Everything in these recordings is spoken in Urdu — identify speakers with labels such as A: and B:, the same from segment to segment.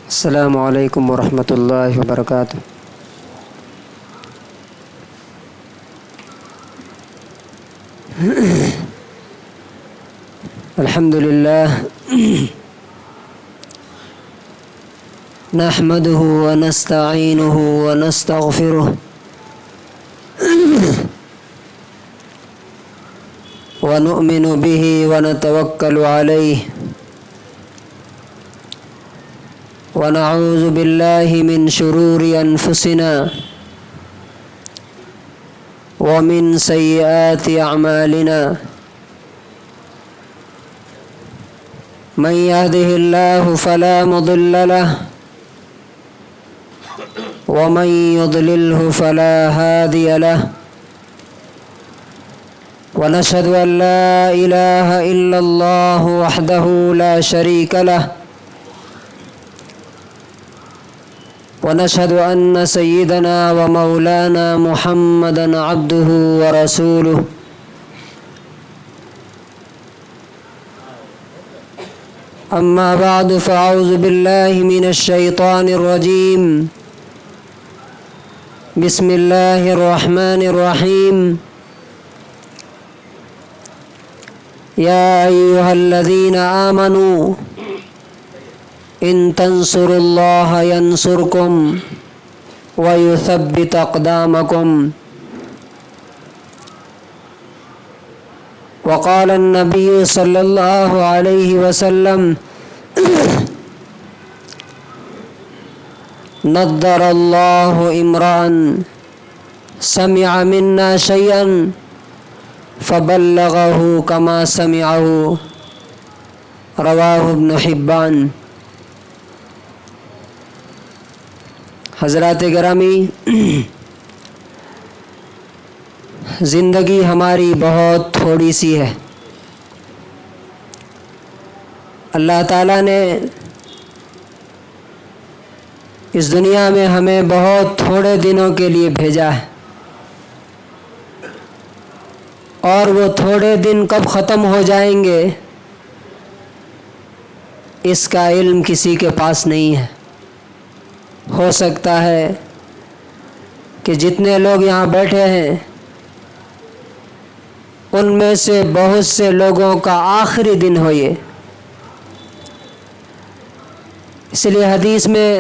A: السلام علیکم ورحمۃ اللہ وبرکاتہ۔ الحمد للہ نحمده ونستعینه ونستغفره ونؤمن به ونتوکل علیہ ونعوذ باللہ من شرور انفسنا ومن سیئات اعمالنا من يهده الله فلا مضل له ومن يضلله فلا هادي له ونشهد أن لا إله إلا الله وحده لا شريك له ونشهد أن سيدنا ومولانا محمدا عبده ورسوله أما بعد فأعوذ بالله من الشيطان الرجيم بسم الله الرحمن الرحيم يا أيها الذين آمنوا إن تنصروا الله ينصركم ويثبت أقدامكم وقال النبي صلى الله عليه وسلم نضر الله امرأ سمع منا شيئا فبلغه كما سمعه رواه ابن حبان۔ حضرات گرامی، زندگی ہماری بہت تھوڑی سی ہے۔ اللہ تعالیٰ نے اس دنیا میں ہمیں بہت تھوڑے دنوں کے لیے بھیجا ہے، اور وہ تھوڑے دن کب ختم ہو جائیں گے اس کا علم کسی کے پاس نہیں ہے۔ ہو سکتا ہے کہ جتنے لوگ یہاں بیٹھے ہیں ان میں سے بہت سے لوگوں کا آخری دن ہو یہ۔ اس لیے حدیث میں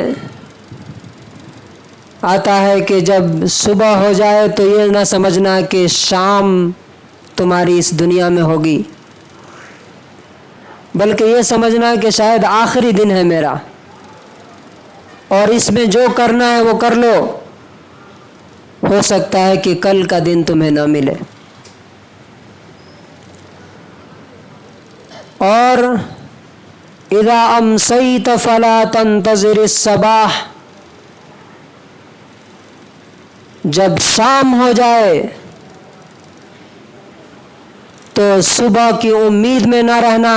A: آتا ہے کہ جب صبح ہو جائے تو یہ نہ سمجھنا کہ شام تمہاری اس دنیا میں ہوگی، بلکہ یہ سمجھنا کہ شاید آخری دن ہے میرا، اور اس میں جو کرنا ہے وہ کر لو، ہو سکتا ہے کہ کل کا دن تمہیں نہ ملے۔ اور اذا امسیت فلا تنتظر الصباح، جب شام ہو جائے تو صبح کی امید میں نہ رہنا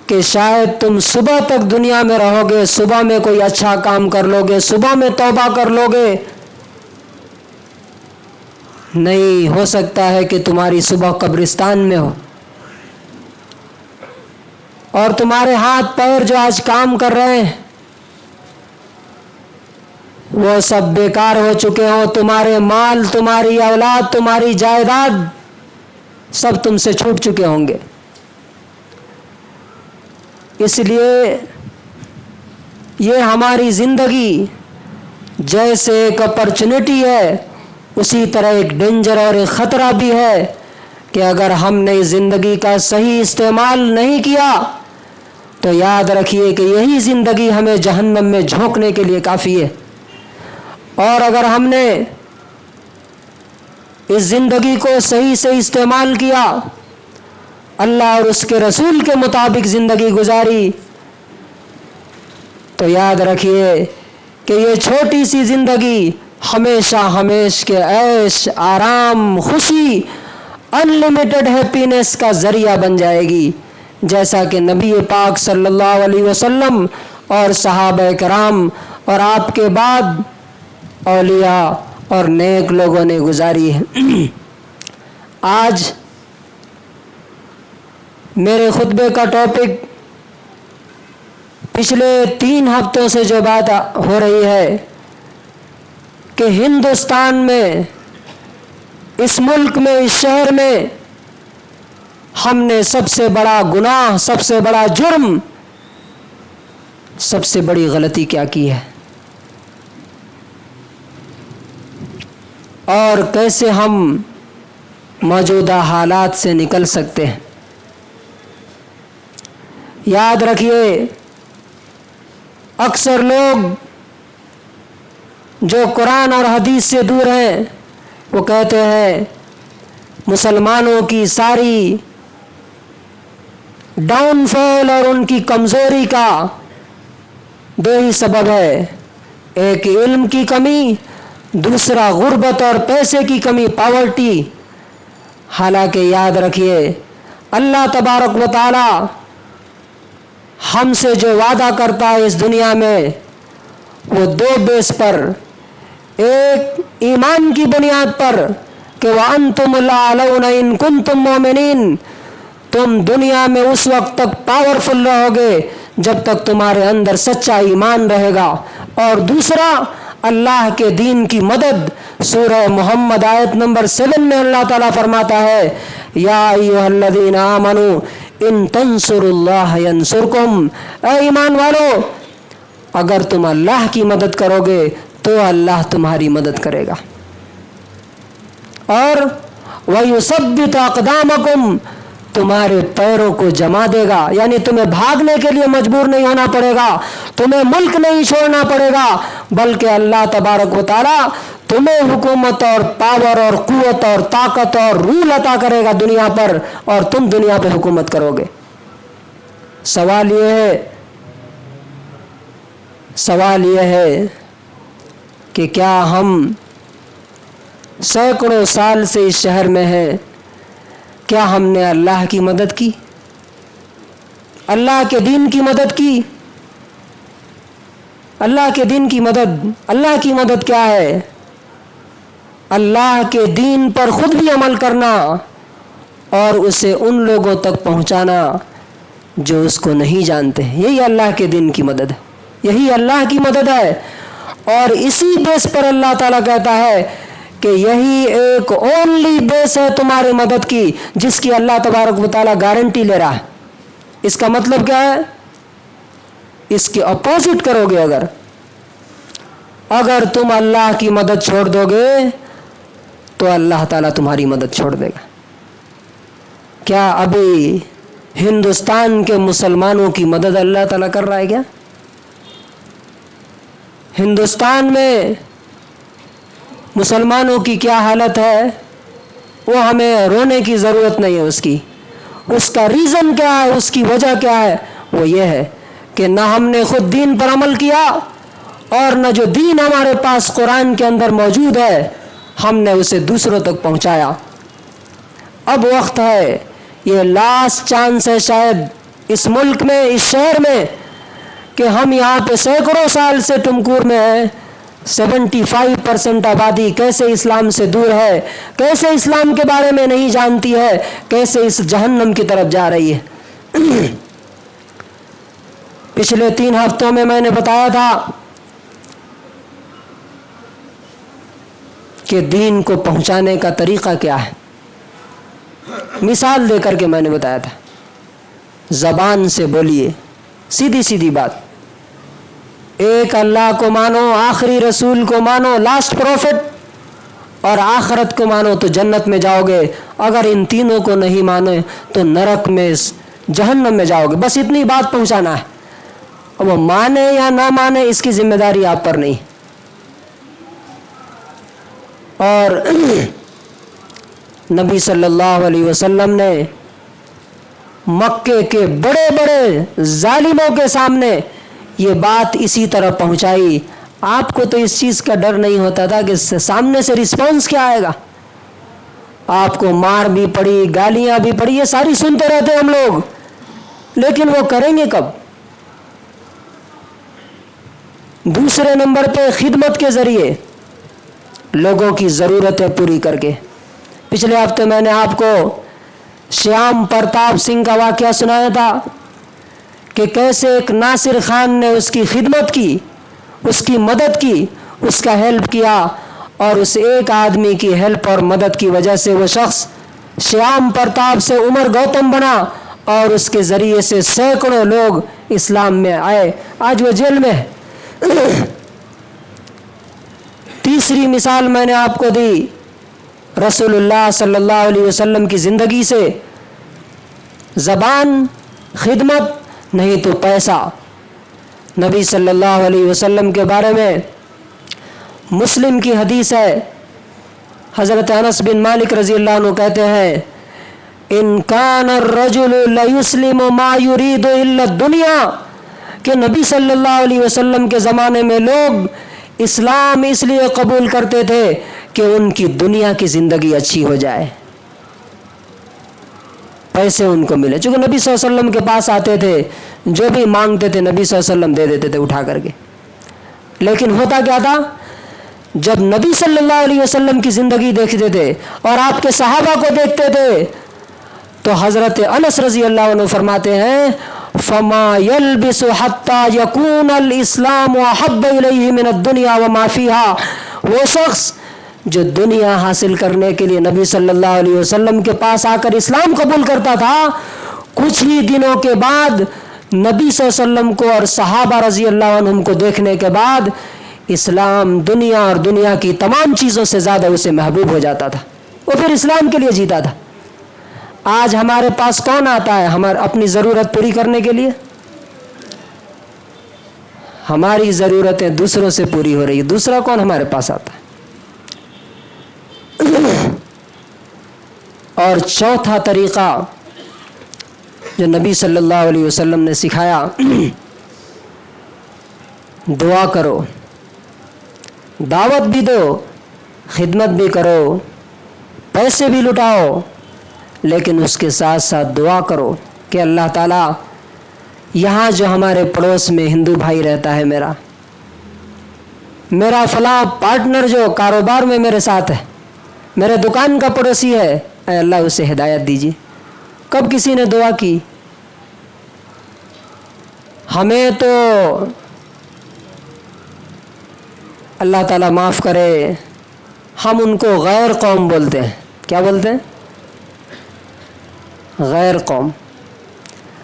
A: کہ شاید تم صبح تک دنیا میں رہو گے، صبح میں کوئی اچھا کام کر لو گے، صبح میں توبہ کر لو گے۔ نہیں، ہو سکتا ہے کہ تمہاری صبح قبرستان میں ہو، اور تمہارے ہاتھ پیر جو آج کام کر رہے ہیں وہ سب بیکار ہو چکے ہوں، تمہارے مال، تمہاری اولاد، تمہاری جائیداد سب تم سے چھوٹ چکے ہوں گے۔ اس لیے یہ ہماری زندگی جیسے ایک اپرچونٹی ہے، اسی طرح ایک ڈینجر اور ایک خطرہ بھی ہے کہ اگر ہم نے اس زندگی کا صحیح استعمال نہیں کیا تو یاد رکھیے کہ یہی زندگی ہمیں جہنم میں جھونکنے کے لیے کافی ہے، اور اگر ہم نے اس زندگی کو صحیح سے استعمال کیا، اللہ اور اس کے رسول کے مطابق زندگی گزاری، تو یاد رکھیے کہ یہ چھوٹی سی زندگی ہمیشہ ہمیش کے عیش، آرام، خوشی، انلمیٹڈ ہیپینس کا ذریعہ بن جائے گی، جیسا کہ نبی پاک صلی اللہ علیہ وسلم اور صحابہ کرام اور آپ کے بعد اولیاء اور نیک لوگوں نے گزاری ہے۔ آج میرے خطبے کا ٹاپک پچھلے 3 ہفتوں سے جو بات ہو رہی ہے کہ ہندوستان میں، اس ملک میں، اس شہر میں ہم نے سب سے بڑا گناہ، سب سے بڑا جرم، سب سے بڑی غلطی کیا کی ہے، اور کیسے ہم موجودہ حالات سے نکل سکتے ہیں۔ یاد رکھیے، اکثر لوگ جو قرآن اور حدیث سے دور ہیں وہ کہتے ہیں مسلمانوں کی ساری ڈاؤن فال اور ان کی کمزوری کا 2 ہی سبب ہے، ایک علم کی کمی، دوسرا غربت اور پیسے کی کمی، پاورٹی۔ حالانکہ یاد رکھیے، اللہ تبارک و تعالی ہم سے جو وعدہ کرتا ہے اس دنیا میں وہ 2 بیس پر، ایک ایمان کی بنیاد پر کہ وَأَنْتُمُ الْأَعْلَوْنَ إِن كُنتُم مُؤْمِنِينَ، تم دنیا میں اس وقت تک پاورفل رہو گے جب تک تمہارے اندر سچا ایمان رہے گا۔ اور دوسرا، اللہ کے دین کی مدد۔ سورہ محمد آیت نمبر 7 میں اللہ تعالیٰ فرماتا ہے یا ایھا الذین آمنوا ان تنصروا اللہ ینصرکم، اے ایمان والو، اگر تم اللہ کی مدد کرو گے تو اللہ تمہاری مدد کرے گا، اور وَيُثَبِّتُ أَقْدَامَكُمْ، تمہارے پیروں کو جما دے گا، یعنی تمہیں بھاگنے کے لیے مجبور نہیں ہونا پڑے گا، تمہیں ملک نہیں چھوڑنا پڑے گا، بلکہ اللہ تبارک و تعالی تمہیں حکومت اور پاور اور قوت اور طاقت اور رول عطا کرے گا دنیا پر، اور تم دنیا پہ حکومت کرو گے۔ سوال یہ ہے کہ کیا ہم سینکڑوں سال سے اس شہر میں ہیں، کیا ہم نے اللہ کی مدد کی، اللہ کے دین کی مدد کی؟ اللہ کے دین کی مدد، اللہ کی مدد کیا ہے؟ اللہ کے دین پر خود بھی عمل کرنا اور اسے ان لوگوں تک پہنچانا جو اس کو نہیں جانتے ہیں، یہی اللہ کے دین کی مدد ہے، یہی اللہ کی مدد ہے۔ اور اسی بیس پر اللہ تعالیٰ کہتا ہے کہ یہی ایک اونلی بیس ہے تمہاری مدد کی، جس کی اللہ تبارک و تعالیٰ گارنٹی لے رہا ہے۔ اس کا مطلب کیا ہے؟ اس کے اپوزٹ کرو گے، اگر تم اللہ کی مدد چھوڑ دو گے تو اللہ تعالیٰ تمہاری مدد چھوڑ دے گا۔ کیا ابھی ہندوستان کے مسلمانوں کی مدد اللہ تعالیٰ کر رہا ہے کیا؟ ہندوستان میں مسلمانوں کی کیا حالت ہے وہ ہمیں رونے کی ضرورت نہیں ہے، اس کا ریزن کیا ہے، اس کی وجہ کیا ہے؟ وہ یہ ہے کہ نہ ہم نے خود دین پر عمل کیا، اور نہ جو دین ہمارے پاس قرآن کے اندر موجود ہے ہم نے اسے دوسروں تک پہنچایا۔ اب وقت ہے، یہ لاسٹ چانس ہے شاید اس ملک میں، اس شہر میں، کہ ہم یہاں پہ سینکڑوں سال سے ٹمکور میں ہیں، 75% آبادی کیسے اسلام سے دور ہے، کیسے اسلام کے بارے میں نہیں جانتی ہے، کیسے اس جہنم کی طرف جا رہی ہے۔ پچھلے 3 ہفتوں میں نے بتایا تھا کہ دین کو پہنچانے کا طریقہ کیا ہے، مثال دے کر کے میں نے بتایا تھا، زبان سے بولیے، سیدھی سیدھی بات، ایک اللہ کو مانو، آخری رسول کو مانو، لاسٹ پروفٹ، اور آخرت کو مانو تو جنت میں جاؤ گے، اگر ان تینوں کو نہیں مانے تو نرک میں، جہنم میں جاؤ گے۔ بس اتنی بات پہنچانا ہے، اب وہ مانے یا نہ مانے اس کی ذمہ داری آپ پر نہیں۔ اور نبی صلی اللہ علیہ وسلم نے مکے کے بڑے بڑے ظالموں کے سامنے یہ بات اسی طرح پہنچائی۔ آپ کو تو اس چیز کا ڈر نہیں ہوتا تھا کہ سامنے سے رسپانس کیا آئے گا، آپ کو مار بھی پڑی، گالیاں بھی پڑی، یہ ساری سنتے رہتے ہم لوگ، لیکن وہ کریں گے کب؟ دوسرے نمبر پہ خدمت کے ذریعے، لوگوں کی ضرورتیں پوری کر کے۔ پچھلے ہفتے میں نے آپ کو شیام پرتاپ سنگھ کا واقعہ سنایا تھا کہ کیسے ایک ناصر خان نے اس کی خدمت کی، اس کی مدد کی، اس کا ہیلپ کیا، اور اس ایک آدمی کی ہیلپ اور مدد کی وجہ سے وہ شخص شیام پرتاپ سے عمر گوتم بنا، اور اس کے ذریعے سے سینکڑوں لوگ اسلام میں آئے۔ آج وہ جیل میں ہے۔ تیسری مثال میں نے آپ کو دی رسول اللہ صلی اللہ علیہ وسلم کی زندگی سے۔ زبان خدمت، نہیں تو پیسہ۔ نبی صلی اللہ علیہ وسلم کے بارے میں مسلم کی حدیث ہے، حضرت انس بن مالک رضی اللہ عنہ کہتے ہیں ان کان الرجل لیسلم ما یرید الا الدنیا، کہ نبی صلی اللہ علیہ وسلم کے زمانے میں لوگ اسلام اس لیے قبول کرتے تھے کہ ان کی دنیا کی زندگی اچھی ہو جائے، پیسے ان کو ملے۔ چونکہ نبی صلی اللہ علیہ وسلم کے پاس آتے تھے، جو بھی مانگتے تھے نبی صلی اللہ علیہ وسلم دے دیتے تھے اٹھا کر کے۔ لیکن ہوتا کیا تھا، جب نبی صلی اللہ علیہ وسلم کی زندگی دیکھتے تھے اور آپ کے صحابہ کو دیکھتے تھے تو حضرت انس رضی اللہ عنہ فرماتے ہیں فما يلبس حتى يكون الاسلام احب الیہ من الدنیا وما فیها، وہ شخص جو دنیا حاصل کرنے کے لیے نبی صلی اللہ علیہ وسلم کے پاس آ کر اسلام قبول کرتا تھا، کچھ ہی دنوں کے بعد نبی صلی اللہ علیہ وسلم کو اور صحابہ رضی اللہ عنہم کو دیکھنے کے بعد اسلام دنیا اور دنیا کی تمام چیزوں سے زیادہ اسے محبوب ہو جاتا تھا، وہ پھر اسلام کے لیے جیتا تھا۔ آج ہمارے پاس کون آتا ہے ہماری اپنی ضرورت پوری کرنے کے لیے؟ ہماری ضرورتیں دوسروں سے پوری ہو رہی ہے، دوسرا کون ہمارے پاس آتا ہے؟ اور چوتھا طریقہ جو نبی صلی اللہ علیہ وسلم نے سکھایا، دعا کرو، دعوت بھی دو، خدمت بھی کرو، پیسے بھی لٹاؤ، لیکن اس کے ساتھ ساتھ دعا کرو کہ اللہ تعالیٰ یہاں جو ہمارے پڑوس میں ہندو بھائی رہتا ہے، میرا فلاں پارٹنر جو کاروبار میں میرے ساتھ ہے، میرے دکان کا پڑوسی ہے، اے اللہ اسے ہدایت دیجیے۔ کب کسی نے دعا کی؟ ہمیں تو اللہ تعالیٰ معاف کرے، ہم ان کو غیر قوم بولتے ہیں۔ کیا بولتے ہیں؟ غیر قوم۔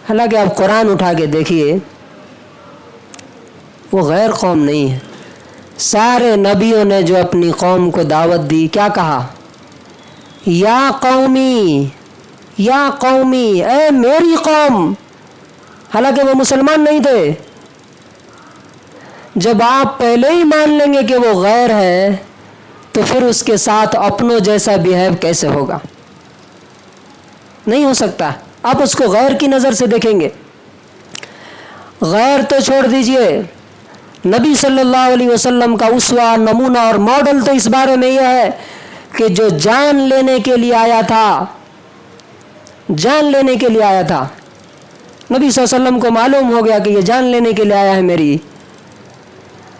A: حالانکہ آپ قرآن اٹھا کے دیکھیے، وہ غیر قوم نہیں ہے۔ سارے نبیوں نے جو اپنی قوم کو دعوت دی، کیا کہا؟ یا قومی، یا قومی، اے میری قوم۔ حالانکہ وہ مسلمان نہیں تھے۔ جب آپ پہلے ہی مان لیں گے کہ وہ غیر ہے تو پھر اس کے ساتھ اپنوں جیسا بیہیو کیسے ہوگا؟ نہیں ہو سکتا۔ آپ اس کو غیر کی نظر سے دیکھیں گے۔ غیر تو چھوڑ دیجئے، نبی صلی اللہ علیہ وسلم کا اسوہ، نمونہ اور ماڈل تو اس بارے میں یہ ہے کہ جو جان لینے کے لیے آیا تھا، جان لینے کے لیے آیا تھا، نبی صلی اللہ علیہ وسلم کو معلوم ہو گیا کہ یہ جان لینے کے لیے آیا ہے میری،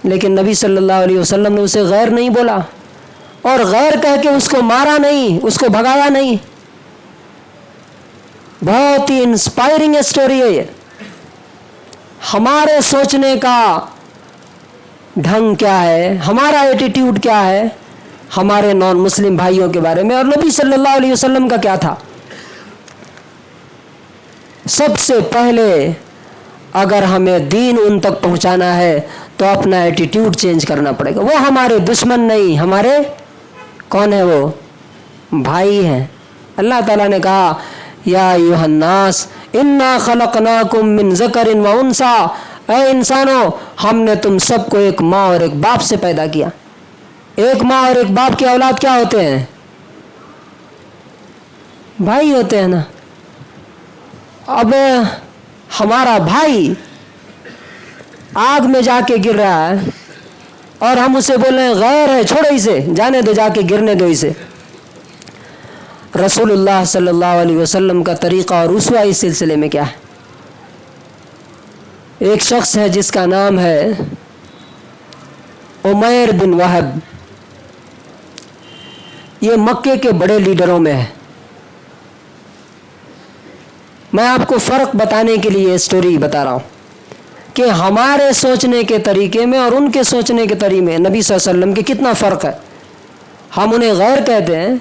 A: لیکن نبی صلی اللہ علیہ وسلم نے اسے غیر نہیں بولا، اور غیر کہہ کے اس کو مارا نہیں، اس کو بھگایا نہیں۔ بہت ہی انسپائرنگ اسٹوری ہے یہ۔ ہمارے سوچنے کا ڈھنگ کیا ہے، ہمارا ایٹیٹیوڈ کیا ہے ہمارے نان مسلم بھائیوں کے بارے میں، اور نبی صلی اللہ علیہ وسلم کا کیا تھا؟ سب سے پہلے اگر ہمیں دین ان تک پہنچانا ہے تو اپنا ایٹیٹیوڈ چینج کرنا پڑے گا۔ وہ ہمارے دشمن نہیں، ہمارے کون ہیں؟ وہ بھائی ہیں۔ اللہ تعالیٰ نے کہا یا ایھا الناس انا خلقناکم من ذکر و انثی، اے انسانوں ہم نے تم سب کو ایک ماں اور ایک باپ سے پیدا کیا۔ ایک ماں اور ایک باپ کی اولاد کیا ہوتے ہیں؟ بھائی ہوتے ہیں نا۔ اب ہمارا بھائی آگ میں جا کے گر رہا ہے اور ہم اسے بول رہے ہیں غیر ہے، چھوڑو اسے، جانے دو، جا کے گرنے دو اسے۔ رسول اللہ صلی اللہ علیہ وسلم کا طریقہ اور اسوہ اس سلسلے میں کیا ہے؟ ایک شخص ہے جس کا نام ہے عمیر بن وہب، یہ مکے کے بڑے لیڈروں میں ہے۔ میں آپ کو فرق بتانے کے لیے یہ اسٹوری بتا رہا ہوں کہ ہمارے سوچنے کے طریقے میں اور ان کے سوچنے کے طریقے میں نبی صلی اللہ علیہ وسلم کے کتنا فرق ہے. ہم انہیں غیر کہتے ہیں،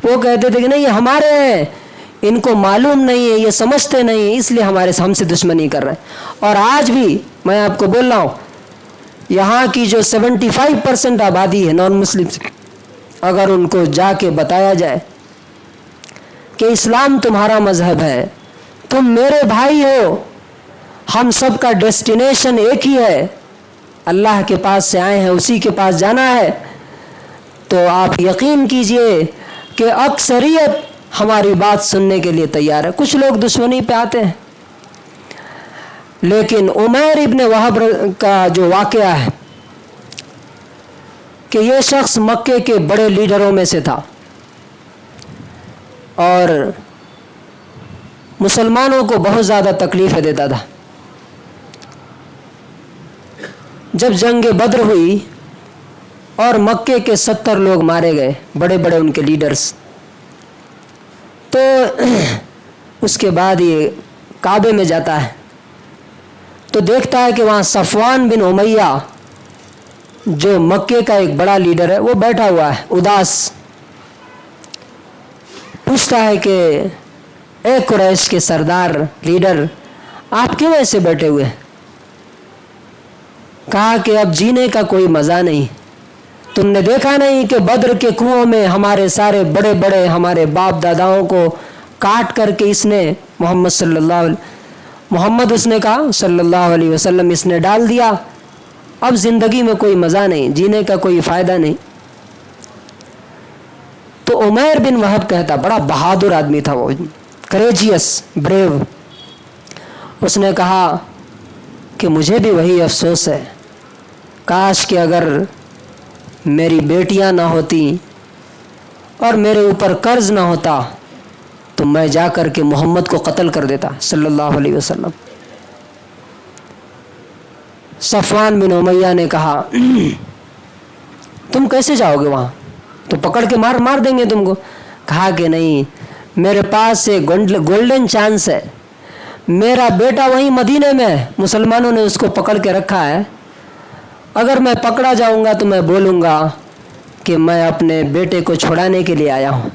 A: وہ کہتے تھے کہ نہیں یہ ہمارے ہیں، ان کو معلوم نہیں ہے، یہ سمجھتے نہیں ہیں، اس لیے ہم سے دشمنی کر رہے ہیں. اور آج بھی میں آپ کو بول رہا ہوں، یہاں کی جو 75% آبادی ہے نان مسلم، اگر ان کو جا کے بتایا جائے کہ اسلام تمہارا مذہب ہے، تم میرے بھائی ہو، ہم سب کا ڈیسٹینیشن ایک ہی ہے، اللہ کے پاس سے آئے ہیں، اسی کے پاس جانا ہے، تو آپ یقین کیجئے کہ اکثریت ہماری بات سننے کے لیے تیار ہے. کچھ لوگ دشمنی پہ آتے ہیں. لیکن عمیر ابن وہب کا جو واقعہ ہے کہ یہ شخص مکے کے بڑے لیڈروں میں سے تھا اور مسلمانوں کو بہت زیادہ تکلیفیں دیتا تھا. جب جنگ بدر ہوئی اور مکے کے 70 لوگ مارے گئے، بڑے بڑے ان کے لیڈرز، تو اس کے بعد یہ کعبے میں جاتا ہے تو دیکھتا ہے کہ وہاں صفوان بن امیہ جو مکے کا ایک بڑا لیڈر ہے وہ بیٹھا ہوا ہے اداس. پوچھتا ہے کہ اے قریش کے سردار لیڈر، آپ کیوں ایسے بیٹھے ہوئے ہیں؟ کہا کہ اب جینے کا کوئی مزہ نہیں. تم نے دیکھا نہیں کہ بدر کے کنووں میں ہمارے سارے بڑے بڑے ہمارے باپ داداؤں کو کاٹ کر کے اس نے محمد اس نے کہا صلی اللہ علیہ وسلم اس نے ڈال دیا. اب زندگی میں کوئی مزہ نہیں، جینے کا کوئی فائدہ نہیں. تو عمیر بن وہب کہتا، بڑا بہادر آدمی تھا وہ، کریجیس، بریو. اس نے کہا کہ مجھے بھی وہی افسوس ہے، کاش کہ اگر میری بیٹیاں نہ ہوتی اور میرے اوپر قرض نہ ہوتا تو میں جا کر کے محمد کو قتل کر دیتا صلی اللہ علیہ وسلم. صفوان بن امیہ نے کہا تم کیسے جاؤ گے وہاں، تو پکڑ کے مار دیں گے تم کو. کہا کہ نہیں، میرے پاس ایک گولڈن چانس ہے، میرا بیٹا وہیں مدینے میں، مسلمانوں نے اس کو پکڑ کے رکھا ہے، اگر میں پکڑا جاؤں گا تو میں بولوں گا کہ میں اپنے بیٹے کو چھڑانے کے لیے آیا ہوں.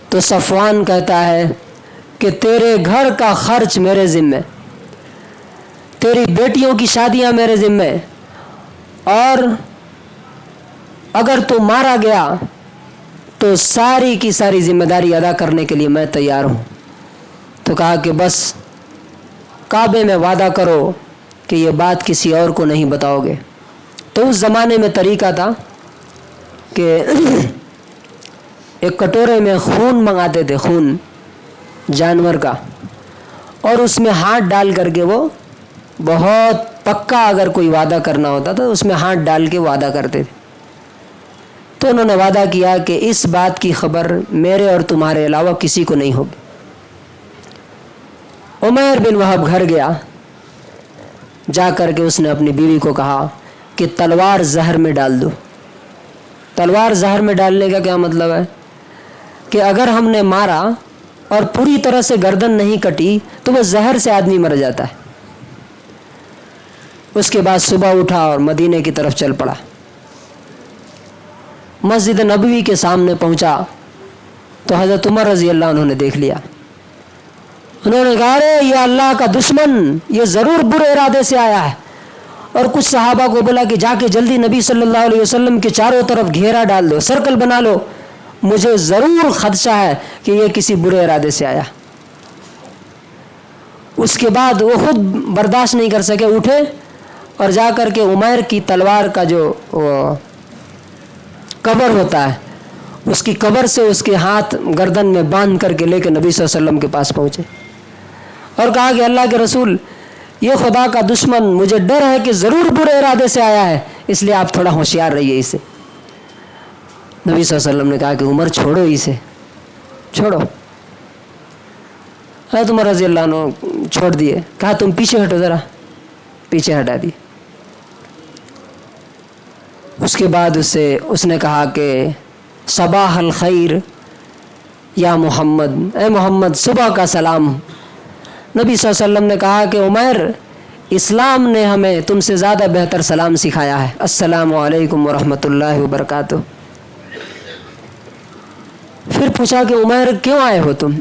A: تو صفوان کہتا ہے کہ تیرے گھر کا خرچ میرے ذمے، تیری بیٹیوں کی شادیاں میرے ذمے، اور اگر تو مارا گیا تو ساری کی ساری ذمہ داری ادا کرنے کے لیے میں تیار ہوں. تو کہا کہ بس کعبے میں وعدہ کرو کہ یہ بات کسی اور کو نہیں بتاؤ گے. تو اس زمانے میں طریقہ تھا کہ ایک کٹورے میں خون منگاتے تھے، خون جانور کا، اور اس میں ہاتھ ڈال کر کے وہ بہت پکا اگر کوئی وعدہ کرنا ہوتا تو اس میں ہاتھ ڈال کے وعدہ کرتے تھے. تو انہوں نے وعدہ کیا کہ اس بات کی خبر میرے اور تمہارے علاوہ کسی کو نہیں ہوگی. عمیر بن وہب گھر گیا، جا کر کے اس نے اپنی بیوی کو کہا کہ تلوار زہر میں ڈال دو. تلوار زہر میں ڈالنے کا کیا مطلب ہے کہ اگر ہم نے مارا اور پوری طرح سے گردن نہیں کٹی تو وہ زہر سے آدمی مر جاتا ہے. اس کے بعد صبح اٹھا اور مدینے کی طرف چل پڑا. مسجد نبوی کے سامنے پہنچا تو حضرت عمر رضی اللہ عنہ نے دیکھ لیا. انہوں نے کہا ارے یہ اللہ کا دشمن، یہ ضرور برے ارادے سے آیا ہے. اور کچھ صحابہ کو بولا کہ جا کے جلدی نبی صلی اللہ علیہ وسلم کے چاروں طرف گھیرا ڈال دو، سرکل بنا لو، مجھے ضرور خدشہ ہے کہ یہ کسی برے ارادے سے آیا. اس کے بعد وہ خود برداشت نہیں کر سکے، اٹھے اور جا کر کے عمیر کی تلوار کا جو کور ہوتا ہے اس کی کور سے اس کے ہاتھ گردن میں باندھ کر کے لے کے نبی صلی اللہ علیہ وسلم کے پاس پہنچے اور کہا کہ اللہ کے رسول، یہ خدا کا دشمن، مجھے ڈر ہے کہ ضرور برے ارادے سے آیا ہے، اس لیے آپ تھوڑا ہوشیار رہیے اسے. نبی صلی اللہ علیہ وسلم نے کہا کہ عمر چھوڑو اسے، چھوڑو. حضرت عمر رضی اللہ عنہ چھوڑ دیے. کہا تم پیچھے ہٹو، ذرا پیچھے ہٹا دی. اس کے بعد اس نے کہا کہ صباح الخیر، یا محمد، اے محمد صبح کا سلام۔ نبی صلی اللہ علیہ وسلم نے کہا کہ عمیر، اسلام نے ہمیں تم سے زیادہ بہتر سلام سکھایا ہے، السلام علیکم ورحمۃ اللہ وبرکاتہ۔ پھر پوچھا کہ عمیر کیوں آئے ہو تم؟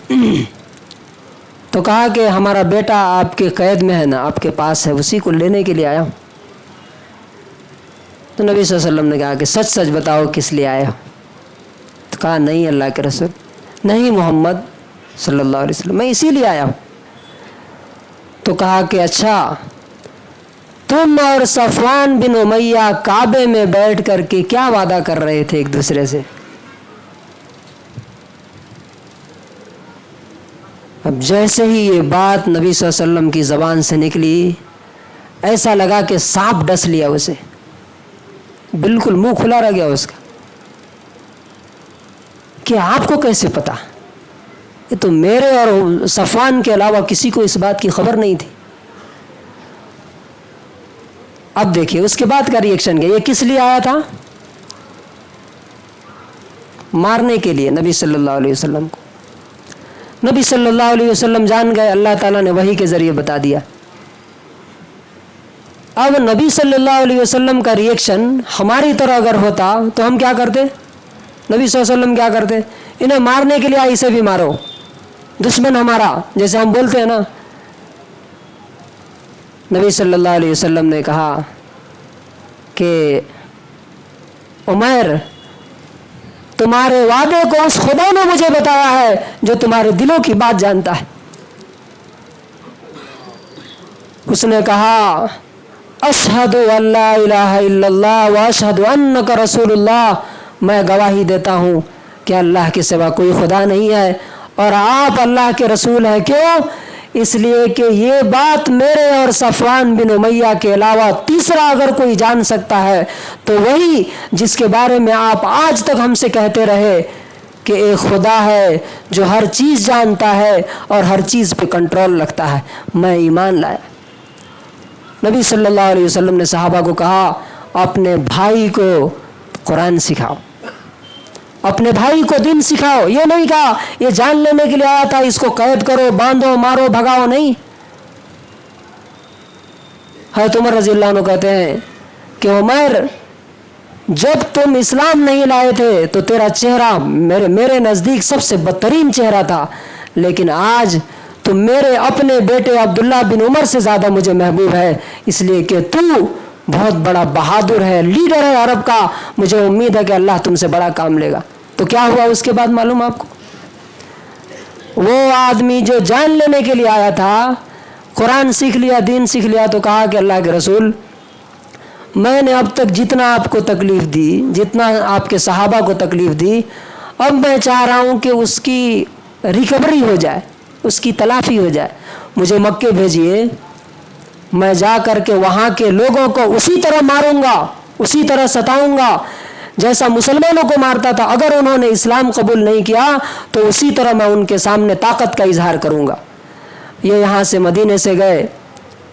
A: تو کہا کہ ہمارا بیٹا آپ کے قید میں ہے نا، آپ کے پاس ہے، اسی کو لینے کے لیے آیا ہوں۔ تو نبی صلی اللہ علیہ وسلم نے کہا کہ سچ سچ بتاؤ کس لیے آئے ہو؟ تو کہا نہیں اللہ کے رسول، نہیں محمد صلی اللہ علیہ وسلم، میں اسی لیے آیا ہوں۔ تو کہا کہ اچھا، تم اور صفوان بن امیہ کعبے میں بیٹھ کر کے کیا وعدہ کر رہے تھے ایک دوسرے سے؟ اب جیسے ہی یہ بات نبی صلی اللہ علیہ وسلم کی زبان سے نکلی، ایسا لگا کہ سانپ ڈس لیا اسے، بالکل منہ کھلا رہ گیا اس کا کہ آپ کو کیسے پتا؟ یہ تو میرے اور صفوان کے علاوہ کسی کو اس بات کی خبر نہیں تھی۔ اب دیکھیے اس کے بعد کا ریئیکشن کیا، یہ کس لیے آیا تھا؟ مارنے کے لیے نبی صلی اللہ علیہ وسلم کو۔ نبی صلی اللہ علیہ وسلم جان گئے، اللہ تعالیٰ نے وحی کے ذریعے بتا دیا۔ اب نبی صلی اللہ علیہ وسلم کا ریئیکشن ہماری طرح اگر ہوتا تو ہم کیا کرتے؟ نبی صلی اللہ علیہ وسلم کیا کرتے؟ انہیں مارنے کے لیے اسے بھی مارو، دشمن ہمارا، جیسے ہم بولتے ہیں نا۔ نبی صلی اللہ علیہ وسلم نے کہا کہ عمیر، تمہارے وعدے کو اس خدا نے مجھے بتایا ہے جو تمہارے دلوں کی بات جانتا ہے۔ اس نے کہا اشہد ان لا الہ الا اللہ واشہد انک رسول اللہ، میں گواہی دیتا ہوں کہ اللہ کے سوا کوئی خدا نہیں ہے اور آپ اللہ کے رسول ہیں۔ کیوں؟ اس لیے کہ یہ بات میرے اور صفوان بن امیہ کے علاوہ تیسرا اگر کوئی جان سکتا ہے تو وہی جس کے بارے میں آپ آج تک ہم سے کہتے رہے کہ ایک خدا ہے جو ہر چیز جانتا ہے اور ہر چیز پہ کنٹرول رکھتا ہے۔ میں ایمان لایا۔ نبی صلی اللہ علیہ وسلم نے صحابہ کو کہا اپنے بھائی کو قرآن سکھاؤ، اپنے بھائی کو دین سکھاؤ۔ یہ نہیں کہا یہ جان لینے کے لیے آیا تھا اس کو قید کرو، باندھو، مارو، بھگاؤ، نہیں۔ حضرت عمر رضی اللہ عنہ کہتے ہیں کہ عمر، جب تم اسلام نہیں لائے تھے تو تیرا چہرہ میرے نزدیک سب سے بدترین چہرہ تھا، لیکن آج تم میرے اپنے بیٹے عبداللہ بن عمر سے زیادہ مجھے محبوب ہے، اس لیے کہ تو بہت بڑا بہادر ہے، لیڈر ہے عرب کا، مجھے امید ہے کہ اللہ تم سے بڑا کام لے گا۔ تو کیا ہوا اس کے بعد معلوم آپ کو؟ وہ آدمی جو جان لینے کے لیے آیا تھا، قرآن سیکھ لیا، دین سیکھ لیا، تو کہا کہ اللہ کے رسول، میں نے اب تک جتنا آپ کو تکلیف دی، جتنا آپ کے صحابہ کو تکلیف دی، اب میں چاہ رہا ہوں کہ اس کی ریکوری ہو جائے، اس کی تلافی ہو جائے۔ مجھے مکے بھیجیے، میں جا کر کے وہاں کے لوگوں کو اسی طرح ماروں گا، اسی طرح ستاؤں گا جیسا مسلمانوں کو مارتا تھا۔ اگر انہوں نے اسلام قبول نہیں کیا تو اسی طرح میں ان کے سامنے طاقت کا اظہار کروں گا۔ یہ یہاں سے مدینے سے گئے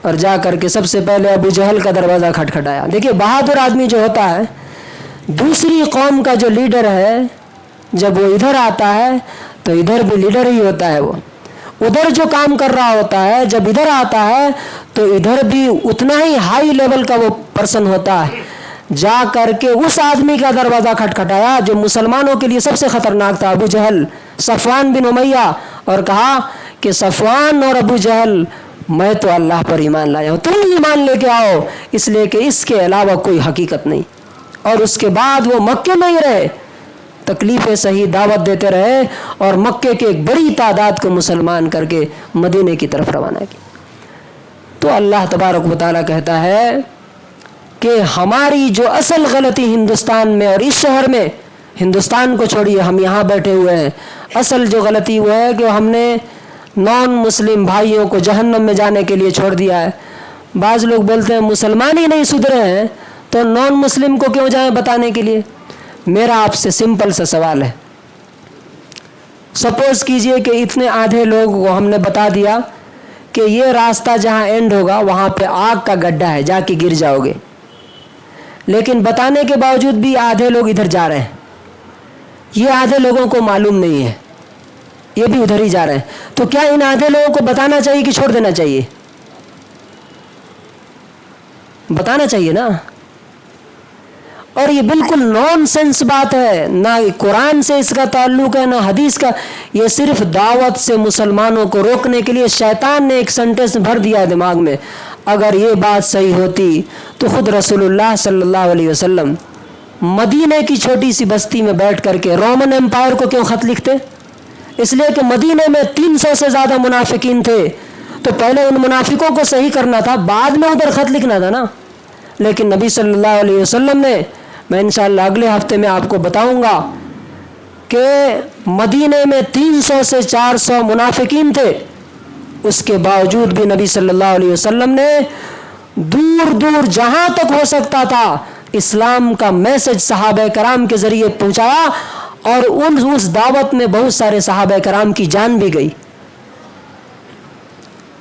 A: اور جا کر کے سب سے پہلے ابو جہل کا دروازہ کھٹکھٹایا۔ دیکھیے بہادر آدمی جو ہوتا ہے، دوسری قوم کا جو لیڈر ہے، جب وہ ادھر آتا ہے تو ادھر بھی لیڈر ہی ہوتا ہے، وہ ادھر جو کام کر رہا ہوتا ہے جب ادھر آتا ہے تو ادھر بھی اتنا ہی ہائی لیول کا وہ پرسن ہوتا ہے۔ جا کر کے اس آدمی کا دروازہ کھٹکھٹایا جو مسلمانوں کے لیے سب سے خطرناک تھا، ابو جہل، صفوان بن امیہ، اور کہا کہ صفوان اور ابو جہل، میں تو اللہ پر ایمان لایا ہوں، تم ایمان لے کے آؤ، اس لیے کہ اس کے علاوہ کوئی حقیقت نہیں۔ اور اس کے بعد وہ مکے میں ہی رہے، تکلیفیں صحیح دعوت دیتے رہے اور مکے کے ایک بڑی تعداد کو مسلمان کر کے مدینے کی طرف روانہ کی۔ تو اللہ تبارک و تعالیٰ کہتا ہے کہ ہماری جو اصل غلطی ہندوستان میں اور اس شہر میں، ہندوستان کو چھوڑیے ہم یہاں بیٹھے ہوئے ہیں، اصل جو غلطی وہ ہے کہ ہم نے نان مسلم بھائیوں کو جہنم میں جانے کے لیے چھوڑ دیا ہے۔ بعض لوگ بولتے ہیں مسلمان ہی نہیں سدھرے ہیں تو نان مسلم کو کیوں جائیں بتانے کے لیے؟ میرا آپ سے سمپل سا سوال ہے، سپوز کیجئے کہ اتنے آدھے لوگ کو ہم نے بتا دیا کہ یہ راستہ جہاں اینڈ ہوگا وہاں پہ آگ کا گڈھا ہے، جا کے گر جاؤ گے، لیکن بتانے کے باوجود بھی آدھے لوگ ادھر جا رہے ہیں۔ یہ آدھے لوگوں کو معلوم نہیں ہے یہ بھی ادھر ہی جا رہے ہیں. تو کیا ان آدھے لوگوں کو بتانا چاہیے کہ چھوڑ دینا چاہیے؟ بتانا چاہیے نا. اور یہ بالکل نان سینس بات ہے، نہ قرآن سے اس کا تعلق ہے نہ حدیث کا. یہ صرف دعوت سے مسلمانوں کو روکنے کے لیے شیطان نے ایک سینٹنس بھر دیا ہے دماغ میں. اگر یہ بات صحیح ہوتی تو خود رسول اللہ صلی اللہ علیہ وسلم مدینہ کی چھوٹی سی بستی میں بیٹھ کر کے رومن امپائر کو کیوں خط لکھتے؟ اس لیے کہ مدینہ میں 300 سے زیادہ منافقین تھے، تو پہلے ان منافقوں کو صحیح کرنا تھا، بعد میں ادھر خط لکھنا تھا نا. لیکن نبی صلی اللہ علیہ وسلم نے، میں انشاءاللہ اگلے ہفتے میں آپ کو بتاؤں گا کہ مدینہ میں 300 سے 400 منافقین تھے، اس کے باوجود بھی نبی صلی اللہ علیہ وسلم نے دور دور جہاں تک ہو سکتا تھا اسلام کا میسج صحابہ کرام کے ذریعے پہنچایا، اور اس دعوت میں بہت سارے صحابہ کرام کی جان بھی گئی.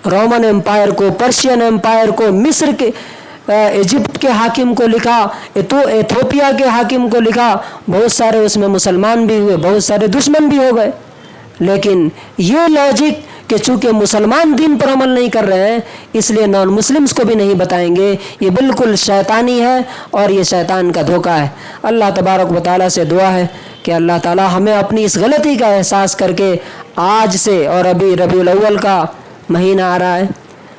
A: رومن امپائر کو، پرشین امپائر کو، مصر کے، ایجپٹ کے حاکم کو لکھا، ایتھوپیا کے حاکم کو لکھا، بہت سارے اس میں مسلمان بھی ہوئے، بہت سارے دشمن بھی ہو گئے. لیکن یہ لاجک کہ چونکہ مسلمان دین پر عمل نہیں کر رہے ہیں اس لیے نان مسلمس کو بھی نہیں بتائیں گے، یہ بالکل شیطانی ہے اور یہ شیطان کا دھوکہ ہے. اللہ تبارک و تعالیٰ سے دعا ہے کہ اللہ تعالیٰ ہمیں اپنی اس غلطی کا احساس کر کے آج سے، اور ابھی ربیع الاول کا مہینہ آ رہا ہے،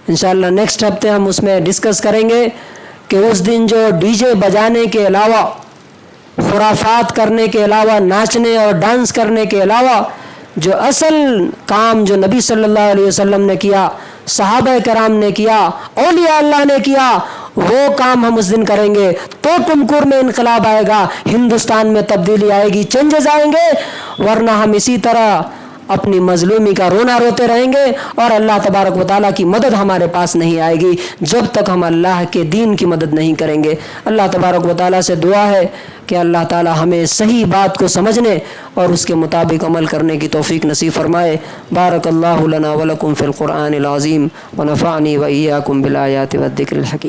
A: انشاءاللہ نیکسٹ ہفتے ہم اس میں ڈسکس کریں گے کہ اس دن جو ڈی جے بجانے کے علاوہ، خرافات کرنے کے علاوہ، ناچنے اور ڈانس کرنے کے علاوہ جو اصل کام جو نبی صلی اللہ علیہ وسلم نے کیا، صحابہ کرام نے کیا، اولیاء اللہ نے کیا، وہ کام ہم اس دن کریں گے تو ٹمکور میں انقلاب آئے گا، ہندوستان میں تبدیلی آئے گی، چینجز آئیں گے. ورنہ ہم اسی طرح اپنی مظلومی کا رونا روتے رہیں گے اور اللہ تبارک و تعالیٰ کی مدد ہمارے پاس نہیں آئے گی جب تک ہم اللہ کے دین کی مدد نہیں کریں گے. اللہ تبارک و تعالیٰ سے دعا ہے کہ اللہ تعالیٰ ہمیں صحیح بات کو سمجھنے اور اس کے مطابق عمل کرنے کی توفیق نصیب فرمائے. بارک اللہ لنا ولکم فی القرآن العظیم ونفعنی وإیاکم بالآیات والذکر الحکیم.